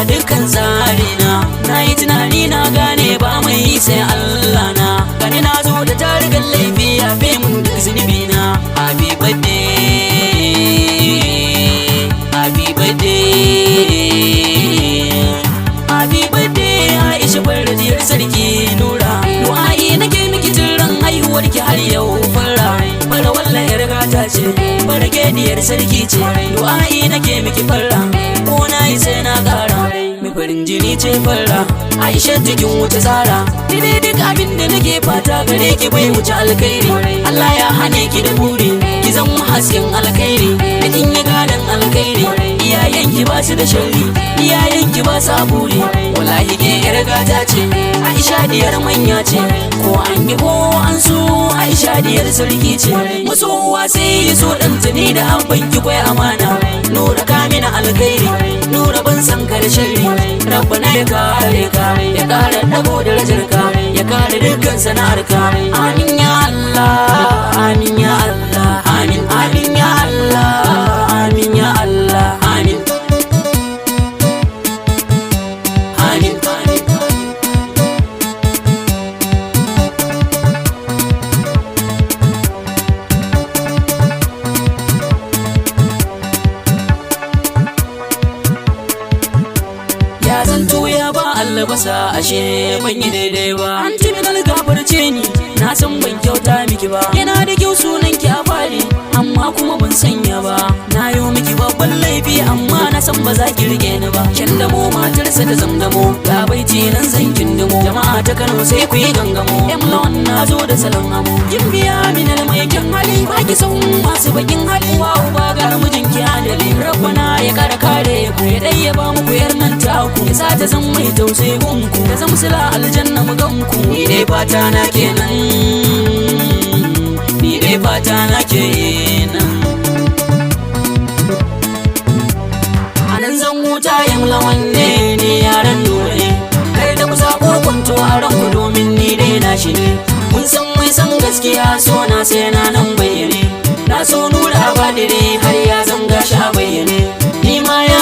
dukkan tsarina. Na yi tunani na gane ba mai yi sai Allah na. Gani na zo da tarikan laifi ya fi mun duk zunubi na. Happy birthday, happy birthday, happy birthday Aisha Baradiyar Sarki Nura. Du'a'i nake miki tun ran haihuwarki har yau fara. Fara wallahi yar gata ce, Baradiyar Sarki ce. Du'a'i nake miki fara, ko na yi sai na kara. Mai farin jini ce fara, Aisha jikin wuce tsara. Dide duk abin da nake fata gare ki bai wuce alkhairi. Allah ya hane ki da buri, ki zama hasken alkhairi. Da kin yi gadon alkhairi, iyayenki ba su da sharri, iyayenki ba su buri. Wallahi ke yar gata ce, Aisha diyar manya ce. Ko an yi ko an so, Aisha diyar sarki ce. Masowa sai ya so dan tuni da abban ki kwai amana. Nura ka mina alkhairi, Nura ban san ka da sharri. Rabbana ya kare ka, ya kare dago da rajarka, ya kare dukkan sana'arka. Amin ya Allah, amin ya Allah, amin amin ya Allah, amin ya Allah, amin amin amin. Ya zanto ya ba Allah basa ashe ban yi daidai ba. An tibi na gafarce ni, na san ban kyauta miki ba. Yana da kyau sunan ki a fari, amma kuma ban sanya ba. Na yo miki babban laifi amma na san ba za ki rike ni ba. Kyan damo matarsa ta zamdamo, ga baiti nan zan kindimo. Jama'a ta Kano sai ku yi gangamo, Emlon na zo da salon amo. Kin biya min mai kyan hali, ba ki san masu bakin hali. Wa uba ga mijinki adali, Rabbana ya kare kare ku, ya dai ba muku yar nan taku. Ya sa ta zan mai tausayi gunku, ta zama sila aljanna mu ganku. Ni dai fata na kenan, ni dai fata na kenan. Anan zan huta Yamla wanne ne yaran Nura. Kar da ku sako kwanto a ranku domin ni dai na shi ne. Mun san mai san gaskiya so na sai na nan bayyane. Na so Nura a badire har ya zanga shi a bayyane. Ni ma ya